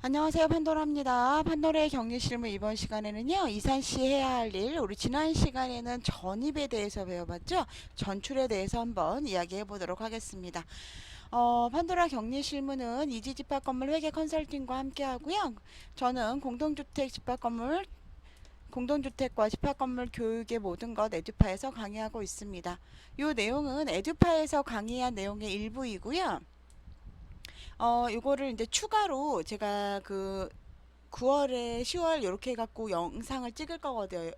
안녕하세요, 판도라입니다. 판도라의 격리 실무 이번 시간에는요, 이산시 해야 할 일, 우리 지난 시간에는 전입에 대해서 배워봤죠? 전출에 대해서 한번 이야기해 보도록 하겠습니다. 판도라 격리 실무는 이지 집합 건물 회계 컨설팅과 함께 하고요. 저는 공동주택과 집합 건물 교육의 모든 것 에듀파에서 강의하고 있습니다. 이 내용은 에듀파에서 강의한 내용의 일부이고요. 요거를 이제 추가로 제가 9월에 10월 이렇게 해갖고 영상을 찍을 거거든요.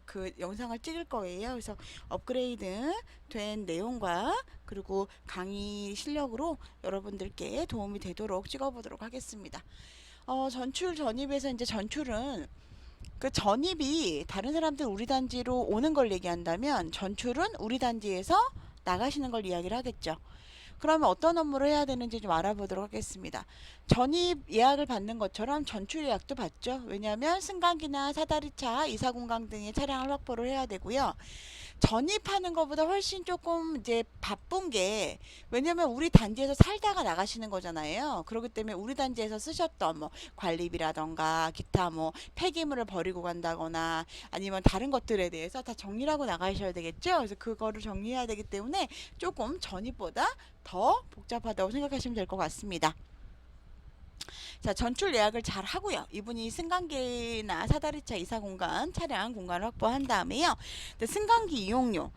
그 영상을 찍을 거예요. 그래서 업그레이드 된 내용과 그리고 강의 실력으로 여러분들께 도움이 되도록 찍어보도록 하겠습니다. 전출 전입에서 이제 전출은 그 전입이 다른 사람들 우리 단지로 오는 걸 얘기한다면 전출은 우리 단지에서 나가시는 걸 이야기를 하겠죠. 그러면 어떤 업무를 해야 되는지 좀 알아보도록 하겠습니다. 전입 예약을 받는 것처럼 전출 예약도 받죠. 왜냐하면 승강기나 사다리차, 이사공강 등의 차량을 확보를 해야 되고요. 전입하는 것보다 훨씬 조금 이제 바쁜 게, 왜냐면 우리 단지에서 살다가 나가시는 거잖아요. 그렇기 때문에 우리 단지에서 쓰셨던 뭐 관리비라던가 기타 뭐 폐기물을 버리고 간다거나 아니면 다른 것들에 대해서 다 정리를 하고 나가셔야 되겠죠. 그래서 그거를 정리해야 되기 때문에 조금 전입보다 더 복잡하다고 생각하시면 될 것 같습니다. 자, 전출 예약을 잘 하고요. 이분이 승강기나 사다리차 이사 공간, 차량 공간을 확보한 다음에요. 승강기 이용료.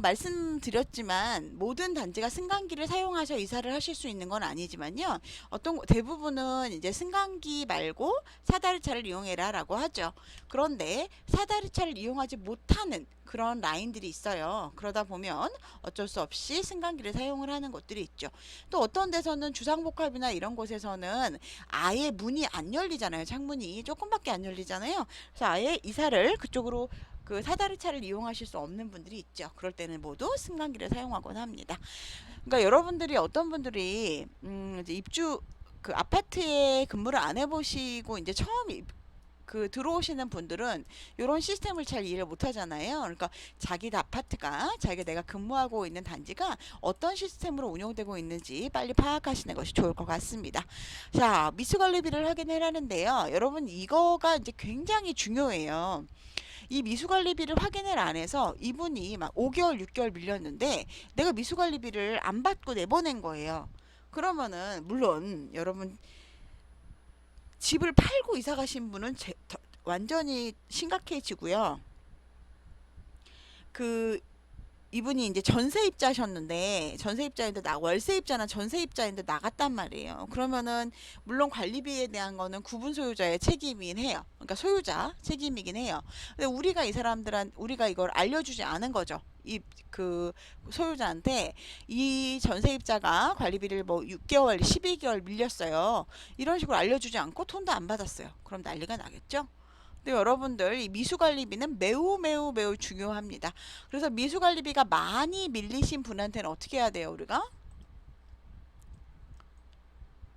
말씀드렸지만 모든 단지가 승강기를 사용하셔 이사를 하실 수 있는 건 아니지만요. 대부분은 이제 승강기 말고 사다리차를 이용해라라고 하죠. 그런데 사다리차를 이용하지 못하는 그런 라인들이 있어요. 그러다 보면 어쩔 수 없이 승강기를 사용을 하는 곳들이 있죠. 또 어떤 데서는 주상복합이나 이런 곳에서는 아예 문이 안 열리잖아요. 창문이 조금밖에 안 열리잖아요. 그래서 아예 이사를 그쪽으로 그 사다리차를 이용하실 수 없는 분들이 있죠. 그럴 때는 모두 승강기를 사용하곤 합니다. 그러니까 여러분들이 어떤 분들이 이제 입주 그 아파트에 근무를 안 해보시고 이제 처음 들어오시는 분들은 이런 시스템을 잘 이해를 못 하잖아요. 그러니까 자기 아파트가 자기가 내가 근무하고 있는 단지가 어떤 시스템으로 운영되고 있는지 빨리 파악하시는 것이 좋을 것 같습니다. 자, 미수관리비를 확인해라는데요. 여러분 이거가 이제 굉장히 중요해요. 이 미수관리비를 확인을 안 해서 이분이 막 5개월, 6개월 밀렸는데 내가 미수관리비를 안 받고 내보낸 거예요. 그러면은 물론 여러분 집을 팔고 이사 가신 분은 완전히 심각해지고요. 그 이분이 이제 전세입자인데 월세입자나 전세입자인데 나갔단 말이에요. 그러면은 물론 관리비에 대한 거는 구분 소유자의 책임이긴 해요. 그러니까 소유자 책임이긴 해요. 근데 우리가 이걸 알려주지 않은 거죠. 그 소유자한테 이 전세입자가 관리비를 뭐 6개월, 12개월 밀렸어요. 이런 식으로 알려주지 않고 돈도 안 받았어요. 그럼 난리가 나겠죠? 근데 여러분들 이 미수관리비는 매우 매우 매우 중요합니다. 그래서 미수관리비가 많이 밀리신 분한테는 어떻게 해야 돼요, 우리가?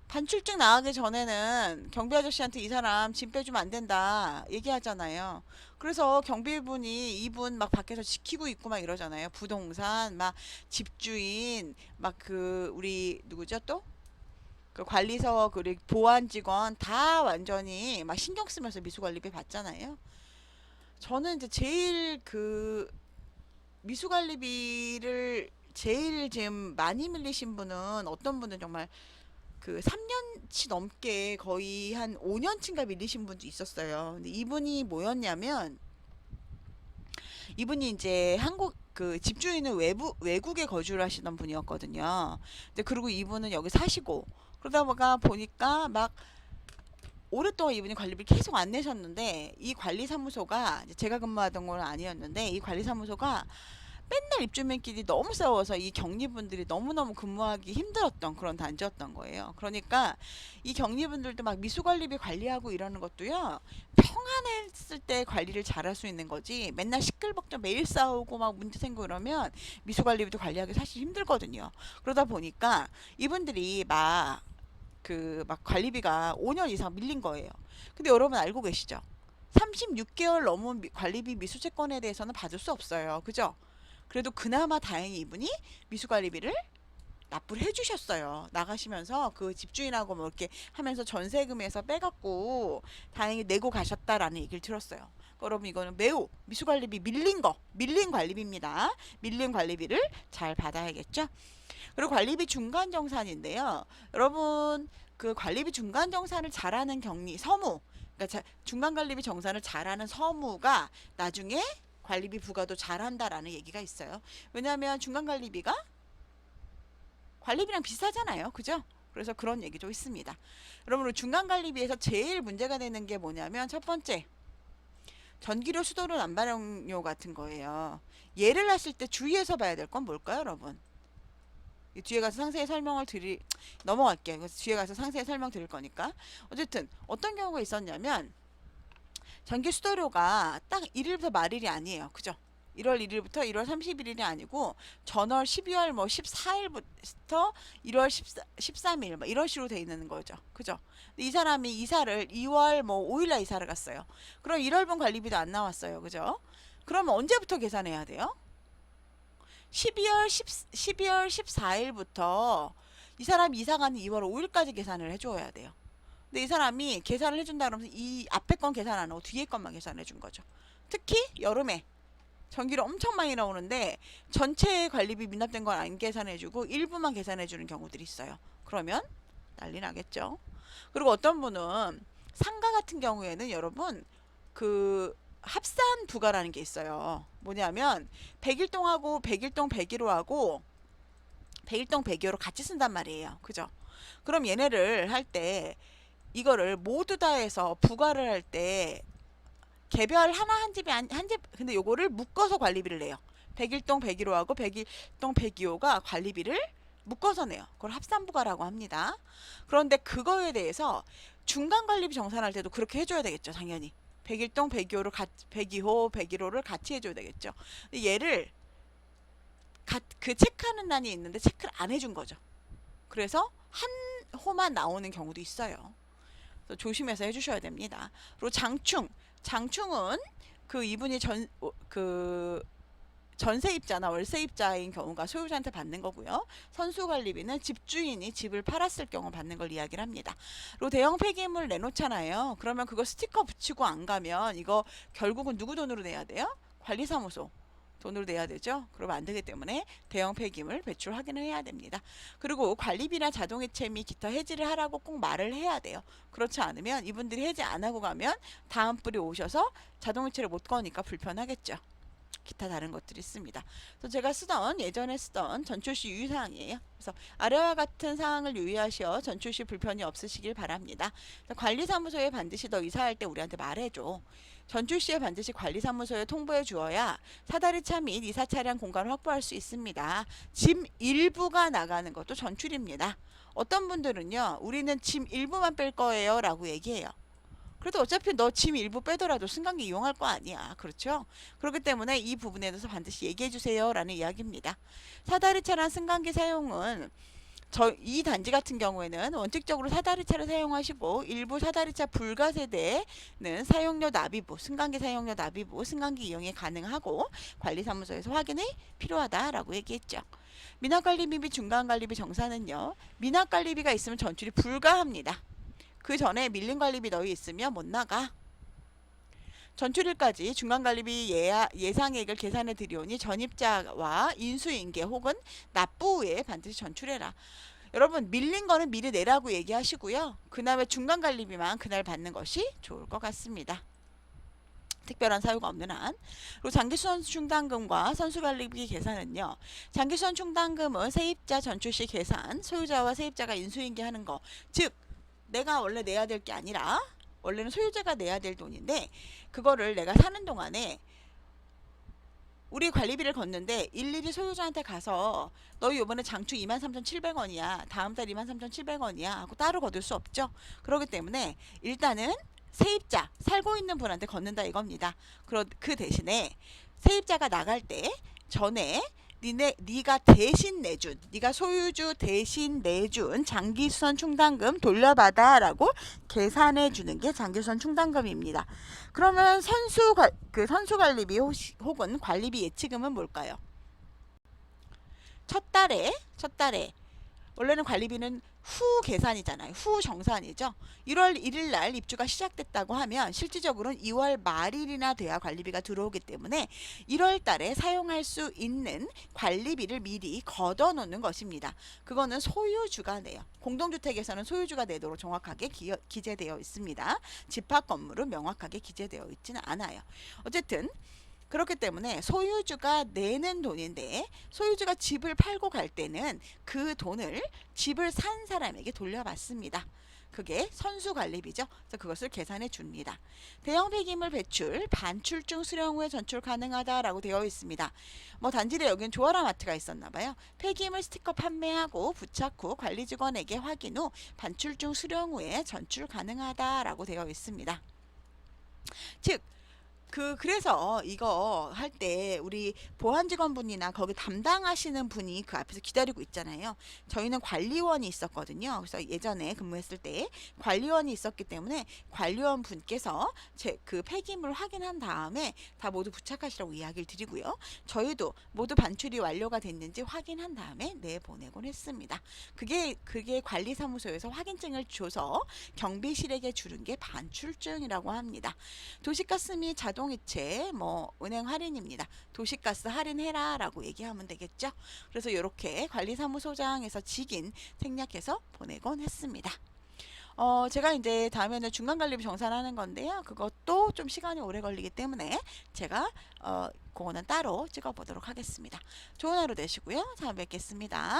단출증 나가기 전에는 경비 아저씨한테 이 사람 짐 빼주면 안 된다 얘기하잖아요. 그래서 경비분이 이분 막 밖에서 지키고 있고 막 이러잖아요. 부동산 막 집주인 막 우리 누구죠 또? 그 관리서 그리고 보안 직원 다 완전히 막 신경 쓰면서 미수관리비 받잖아요. 저는 이제 제일 미수관리비를 제일 지금 많이 밀리신 분은 어떤 분은 정말 3년치 넘게 거의 한 5년치인가 밀리신 분도 있었어요. 근데 이분이 뭐였냐면 이분이 이제 한국 집주인은 외국에 거주를 하시던 분이었거든요. 근데 그리고 이분은 여기 사시고 그러다가 보니까 막 오랫동안 이분이 관리비를 계속 안 내셨는데 이 관리사무소가 제가 근무하던 건 아니었는데 이 관리사무소가 맨날 입주민끼리 너무 싸워서 이 격리분들이 너무너무 근무하기 힘들었던 그런 단지였던 거예요. 그러니까 이 격리분들도 막 미수관리비 관리하고 이러는 것도요. 평안했을 때 관리를 잘할 수 있는 거지 맨날 시끌벅적 매일 싸우고 막 문제 생기고 이러면 미수관리비도 관리하기 사실 힘들거든요. 그러다 보니까 이분들이 막 관리비가 5년 이상 밀린 거예요. 근데 여러분 알고 계시죠? 36개월 넘은 관리비 미수채권에 대해서는 받을 수 없어요. 그죠? 그래도 그나마 다행히 이분이 미수관리비를 납부를 해주셨어요. 나가시면서 그 집주인하고 뭐 이렇게 하면서 전세금에서 빼갖고 다행히 내고 가셨다라는 얘기를 들었어요. 여러분 이거는 매우 미수관리비 밀린 관리비입니다. 밀린 관리비를 잘 받아야겠죠. 그리고 관리비 중간정산인데요. 여러분 그 관리비 중간정산을 잘하는 서무, 그러니까 중간관리비 정산을 잘하는 서무가 나중에 관리비 부과도 잘한다라는 얘기가 있어요. 왜냐하면 중간관리비가 관리비랑 비슷하잖아요. 그죠? 그래서 그런 얘기도 있습니다. 여러분 중간관리비에서 제일 문제가 되는 게 뭐냐면 첫 번째 전기료, 수도료, 난방료 같은 거예요. 예를 하실 때 주의해서 봐야 될 건 뭘까요, 여러분? 뒤에 가서 상세히 설명을 넘어갈게요. 그래서 뒤에 가서 상세히 설명 드릴 거니까. 어쨌든 어떤 경우가 있었냐면 전기 수도료가 딱 1일부터 말일이 아니에요. 그죠? 1월 1일부터 1월 31일이 아니고 전월 12월 뭐 14일부터 1월 13일 뭐 이런 식으로 돼 있는 거죠. 그죠? 이 사람이 이사를 2월 뭐 5일날 이사를 갔어요. 그럼 1월분 관리비도 안 나왔어요. 그죠? 그러면 언제부터 계산해야 돼요? 12월 14일부터 이 사람이 이사 가는 2월 5일까지 계산을 해줘야 돼요. 근데 이 사람이 계산을 해준다 그러면서 이 앞에 건 계산 안 하고 뒤에 것만 계산해 준 거죠. 특히 여름에 전기료 엄청 많이 나오는데 전체 관리비 미납된 건 안 계산해주고 일부만 계산해주는 경우들이 있어요. 그러면 난리 나겠죠. 그리고 어떤 분은 상가 같은 경우에는 여러분 그 합산 부가라는 게 있어요. 뭐냐면 100일동하고 100일동 101호하고 100일동 102호로 같이 쓴단 말이에요. 그죠? 그럼 얘네를 할 때 이거를 모두 다 해서 부가를 할 때 개별 하나 한 집이 한 집 근데 요거를 묶어서 관리비를 내요. 100일동 101호하고 100일동 102호가 관리비를 묶어서 내요. 그걸 합산부가라고 합니다. 그런데 그거에 대해서 중간 관리비 정산할 때도 그렇게 해줘야 되겠죠. 당연히 101동 102호를 102호 101호를 같이 해줘야 되겠죠. 근데 얘를 그 체크하는 난이 있는데 체크를 안 해준 거죠. 그래서 한 호만 나오는 경우도 있어요. 그래서 조심해서 해주셔야 됩니다. 그리고 장충은 그 이분이 전세입자나 월세입자인 경우가 소유자한테 받는 거고요. 선수관리비는 집주인이 집을 팔았을 경우 받는 걸 이야기를 합니다. 그리고 대형 폐기물 내놓잖아요. 그러면 그거 스티커 붙이고 안 가면 이거 결국은 누구 돈으로 내야 돼요? 관리사무소 돈으로 내야 되죠. 그러면 안 되기 때문에 대형 폐기물 배출 확인을 해야 됩니다. 그리고 관리비나 자동이체 및 기타 해지를 하라고 꼭 말을 해야 돼요. 그렇지 않으면 이분들이 해지 안 하고 가면 다음 분이 오셔서 자동이체를 못 거니까 불편하겠죠. 기타 다른 것들이 있습니다. 그래서 제가 예전에 쓰던 전출시 유의사항이에요. 그래서 아래와 같은 사항을 유의하시어 전출시 불편이 없으시길 바랍니다. 관리사무소에 반드시 너 이사할 때 우리한테 말해줘. 전출시에 반드시 관리사무소에 통보해 주어야 사다리차 및 이사 차량 공간을 확보할 수 있습니다. 짐 일부가 나가는 것도 전출입니다. 어떤 분들은요, 우리는 짐 일부만 뺄 거예요 라고 얘기해요. 그래도 어차피 너 짐 일부 빼더라도 승강기 이용할 거 아니야. 그렇죠? 그렇기 때문에 이 부분에 대해서 반드시 얘기해 주세요 라는 이야기입니다. 사다리차란 승강기 사용은 이 단지 같은 경우에는 원칙적으로 사다리차를 사용하시고 일부 사다리차 불가 세대는 사용료 납입부, 승강기 사용료 납입부, 승강기 이용이 가능하고 관리사무소에서 확인이 필요하다라고 얘기했죠. 미납관리비 및 중간관리비 정산은요. 미납관리비가 있으면 전출이 불가합니다. 그 전에 밀린 관리비 너희 있으면 못 나가. 전출일까지 중간관리비 예상액을 계산해 드리오니 전입자와 인수인계 혹은 납부 후에 반드시 전출해라. 여러분 밀린 거는 미리 내라고 얘기하시고요. 그 다음에 중간관리비만 그날 받는 것이 좋을 것 같습니다. 특별한 사유가 없는 한. 그리고 장기수선 충당금과 선수관리비 계산은요. 장기수선 충당금은 세입자 전출시 계산, 소유자와 세입자가 인수인계하는 거. 즉 내가 원래 내야 될 게 아니라 원래는 소유자가 내야 될 돈인데 그거를 내가 사는 동안에 우리 관리비를 걷는데 일일이 소유자한테 가서 너 이번에 장충 23,700원이야. 다음 달 23,700원이야. 하고 따로 거둘 수 없죠. 그렇기 때문에 일단은 세입자, 살고 있는 분한테 걷는다 이겁니다. 그 대신에 세입자가 나갈 때 전에 네가 대신 내준, 네가 소유주 대신 내준 장기수선 충당금 돌려받아 라고 계산해 주는 게 장기수선 충당금입니다. 그러면 선수관리비 혹은 관리비 예치금은 뭘까요? 첫 달에 원래는 관리비는 후 계산이잖아요. 후 정산이죠. 1월 1일 날 입주가 시작됐다고 하면 실질적으로는 2월 말일이나 돼야 관리비가 들어오기 때문에 1월 달에 사용할 수 있는 관리비를 미리 걷어 놓는 것입니다. 그거는 소유주가 내요. 공동주택에서는 소유주가 내도록 정확하게 기재되어 있습니다. 집합 건물은 명확하게 기재되어 있지는 않아요. 어쨌든 그렇기 때문에 소유주가 내는 돈인데 소유주가 집을 팔고 갈 때는 그 돈을 집을 산 사람에게 돌려받습니다. 그게 선수관리비죠. 그래서 그것을 계산해 줍니다. 대형 폐기물 배출, 반출중 수령 후에 전출 가능하다라고 되어 있습니다. 뭐 단지대 여기는 조아라 마트가 있었나 봐요. 폐기물 스티커 판매하고 부착 후 관리 직원에게 확인 후 반출중 수령 후에 전출 가능하다라고 되어 있습니다. 즉 그래서 이거 할 때 우리 보안 직원분이나 거기 담당하시는 분이 그 앞에서 기다리고 있잖아요. 저희는 관리원이 있었거든요. 그래서 예전에 근무했을 때 관리원이 있었기 때문에 관리원 분께서 그 폐기물 확인한 다음에 다 모두 부착하시라고 이야기를 드리고요. 저희도 모두 반출이 완료가 됐는지 확인한 다음에 내보내곤 했습니다. 그게 관리사무소에서 확인증을 줘서 경비실에게 주는 게 반출증이라고 합니다. 도시가스 및 자동이체 뭐 은행 할인입니다. 도시가스 할인해라 라고 얘기하면 되겠죠. 그래서 이렇게 관리사무소장에서 직인 생략해서 보내곤 했습니다. 제가 이제 다음에는 중간관리비 정산하는 건데요. 그것도 좀 시간이 오래 걸리기 때문에 제가 그거는 따로 찍어 보도록 하겠습니다. 좋은 하루 되시고요. 다음에 뵙겠습니다.